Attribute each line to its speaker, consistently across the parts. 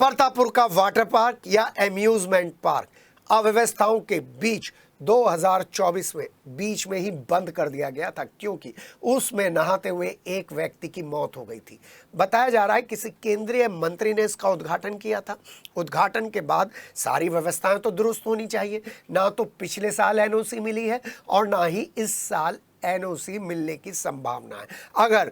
Speaker 1: परतापुर का water park या amusement park अव्यवस्थाओं के बीच 2024 में बीच में ही बंद कर दिया गया था, क्योंकि उसमें नहाते हुए एक व्यक्ति की मौत हो गई थी। बताया जा रहा है किसी केंद्रीय मंत्री ने इसका उद्घाटन किया था। उद्घाटन के बाद सारी व्यवस्थाएं तो दुरुस्त होनी चाहिए। ना तो पिछले साल एनओसी मिली है और ना ही इस साल एनओसी मिलने की संभावना है। अगर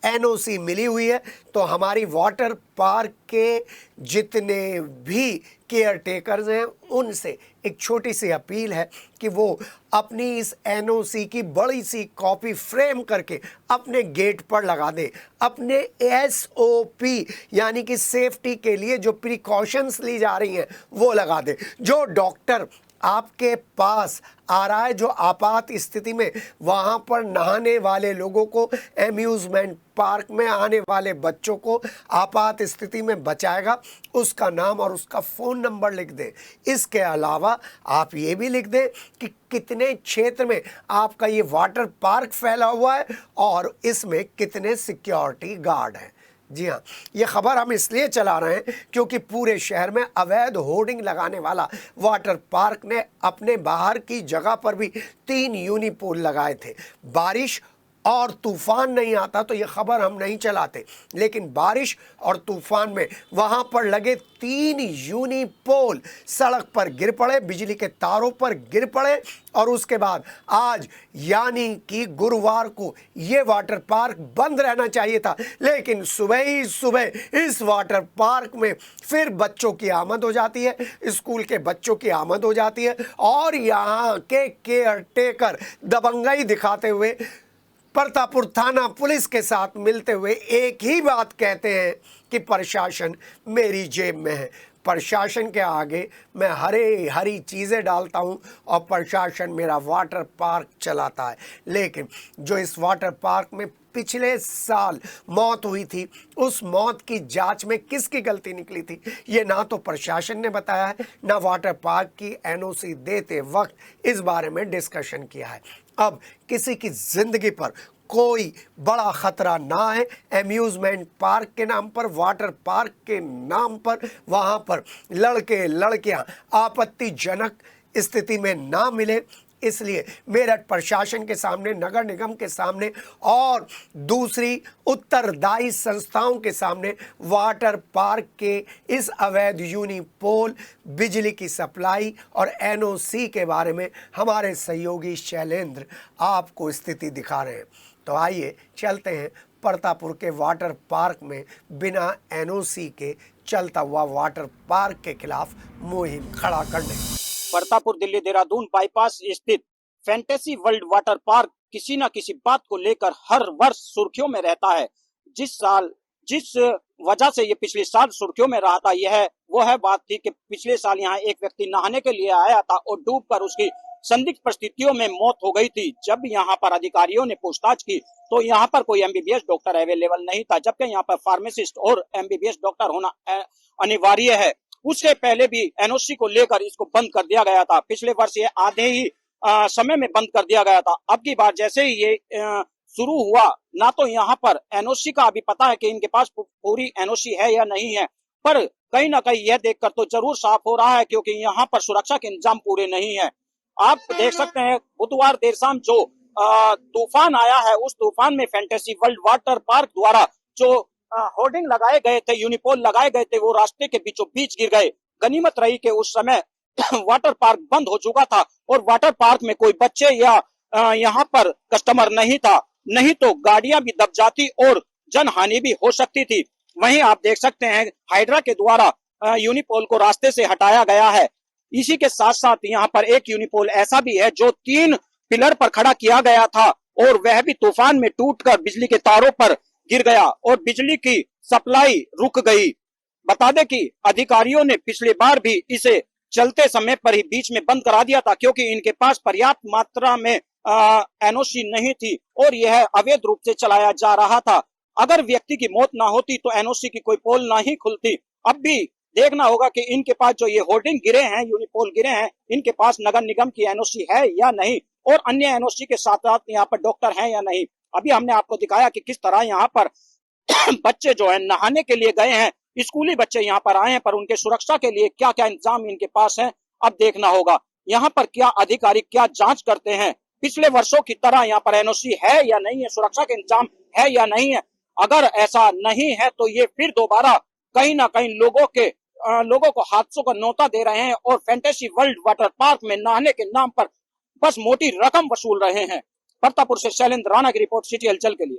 Speaker 1: एनओसी मिली हुई है तो हमारी वाटर पार्क के जितने भी केयर टेकर्स हैं उनसे एक छोटी सी अपील है कि वो अपनी इस एनओसी की बड़ी सी कॉपी फ्रेम करके अपने गेट पर लगा दे। अपने एसओपी यानी कि सेफ्टी के लिए जो प्रिकॉशंस ली जा रही हैं वो लगा दे। जो डॉक्टर आपके पास आ रहा है, जो आपात स्थिति में वहाँ पर नहाने वाले लोगों को, एम्यूजमेंट पार्क में आने वाले बच्चों को आपात स्थिति में बचाएगा, उसका नाम और उसका फ़ोन नंबर लिख दें। इसके अलावा आप ये भी लिख दें कि कितने क्षेत्र में आपका ये वाटर पार्क फैला हुआ है और इसमें कितने सिक्योरिटी गार्ड हैं। जी हाँ, ये खबर हम इसलिए चला रहे हैं क्योंकि पूरे शहर में अवैध होर्डिंग लगाने वाला वाटर पार्क ने अपने बाहर की जगह पर भी 3 यूनिपोल लगाए थे। बारिश और तूफान नहीं आता तो ये खबर हम नहीं चलाते, लेकिन बारिश और तूफान में वहाँ पर लगे 3 यूनिपोल सड़क पर गिर पड़े, बिजली के तारों पर गिर पड़े और उसके बाद आज यानी कि गुरुवार को ये वाटर पार्क बंद रहना चाहिए था। लेकिन सुबह ही सुबह इस वाटर पार्क में फिर बच्चों की आमद हो जाती है, स्कूल के बच्चों की आमद हो जाती है और यहाँ के केयर टेकर दबंगई दिखाते हुए परतापुर थाना पुलिस के साथ मिलते हुए एक ही बात कहते हैं कि प्रशासन मेरी जेब में है। प्रशासन के आगे मैं हरी चीज़ें डालता हूं और प्रशासन मेरा वाटर पार्क चलाता है। लेकिन जो इस वाटर पार्क में पिछले साल मौत हुई थी, उस मौत की जांच में किसकी गलती निकली थी ये ना तो प्रशासन ने बताया है, ना वाटर पार्क की एनओसी देते वक्त इस बारे में डिस्कशन किया है। अब किसी की जिंदगी पर कोई बड़ा खतरा ना है, एम्यूजमेंट पार्क के नाम पर, वाटर पार्क के नाम पर वहाँ पर लड़के लड़कियाँ आपत्तिजनक स्थिति में ना मिले, इसलिए मेरठ प्रशासन के सामने, नगर निगम के सामने और दूसरी उत्तरदायी संस्थाओं के सामने वाटर पार्क के इस अवैध यूनिपोल, बिजली की सप्लाई और एनओसी के बारे में हमारे सहयोगी शैलेंद्र आपको स्थिति दिखा रहे हैं। तो आइए चलते हैं परतापुर के वाटर पार्क में बिना एनओसी के चलता हुआ वाटर पार्क के खिलाफ मुहिम खड़ा करने।
Speaker 2: परतापुर दिल्ली देहरादून बाईपास स्थित फैंटेसी वर्ल्ड वाटर पार्क किसी न किसी बात को लेकर हर वर्ष सुर्खियों में रहता है। जिस वजह से ये पिछले साल सुर्खियों में रहा था, वो बात थी कि पिछले साल यहाँ एक व्यक्ति नहाने के लिए आया था और डूबकर उसकी संदिग्ध परिस्थितियों में मौत हो गई थी। जब यहाँ पर अधिकारियों ने पूछताछ की तो यहाँ पर कोई एमबीबीएस डॉक्टर अवेलेबल नहीं था, जबकि यहाँ पर फार्मासिस्ट और एमबीबीएस डॉक्टर होना अनिवार्य है। उसके पहले भी एनओसी को लेकर इसको बंद कर दिया गया था। पिछले वर्ष ये आधे ही समय में बंद कर दिया गया था। अब की बार जैसे ही ये शुरू हुआ, ना तो यहाँ पर एनओसी का अभी पता है कि इनके पास पूरी एनओसी है या नहीं है, पर कहीं ना कहीं यह देखकर तो जरूर साफ हो रहा है क्योंकि यहाँ पर सुरक्षा के इंतजाम पूरे नहीं है। आप देख सकते हैं बुधवार देर शाम जो तूफान आया है, उस तूफान में फैंटेसी वर्ल्ड वाटर पार्क द्वारा जो होर्डिंग लगाए गए थे, यूनिपोल लगाए गए थे, वो रास्ते के बीचों बीच गिर गए। गनीमत रही कि उस समय वाटर पार्क बंद हो चुका था और वाटर पार्क में कोई बच्चे या यहाँ पर कस्टमर नहीं था, नहीं तो गाड़ियां भी दब जाती और जनहानि भी हो सकती थी। वहीं आप देख सकते हैं हाइड्रा के द्वारा यूनिपोल को रास्ते से हटाया गया है। इसी के साथ साथ यहाँ पर एक यूनिपोल ऐसा भी है जो 3 पिलर पर खड़ा किया गया था और वह भी तूफान में टूटकर बिजली के तारों पर गिर गया और बिजली की सप्लाई रुक गई। बता दें कि अधिकारियों ने पिछली बार भी इसे चलते समय पर ही बीच में बंद करा दिया था क्योंकि इनके पास पर्याप्त मात्रा में एनओसी नहीं थी और यह अवैध रूप से चलाया जा रहा था। अगर व्यक्ति की मौत ना होती तो एनओसी की कोई पोल ना ही खुलती। अब भी देखना होगा कि इनके पास जो ये होर्डिंग गिरे हैं, यूनिपोल गिरे हैं, इनके पास नगर निगम की एनओसी है या नहीं और अन्य एनओसी के साथ साथ यहाँ पर डॉक्टर हैं या नहीं। अभी हमने आपको दिखाया कि किस तरह यहाँ पर बच्चे जो है नहाने के लिए गए हैं स्कूली बच्चे यहाँ पर आए हैं, पर उनके सुरक्षा के लिए क्या क्या इंतजाम इनके पास है अब देखना होगा। यहाँ पर क्या अधिकारी क्या जांच करते हैं, पिछले वर्षों की तरह यहाँ पर एनओसी है या नहीं है, सुरक्षा के इंतजाम है या नहीं है। अगर ऐसा नहीं है तो ये फिर दोबारा कहीं ना कहीं लोगों को हादसों का न्योता दे रहे हैं और फैंटेसी वर्ल्ड वाटर पार्क में नहाने के नाम पर बस मोटी रकम वसूल रहे हैं। परतापुर से शैलेंद्र राणा की रिपोर्ट, सिटी हलचल के लिए।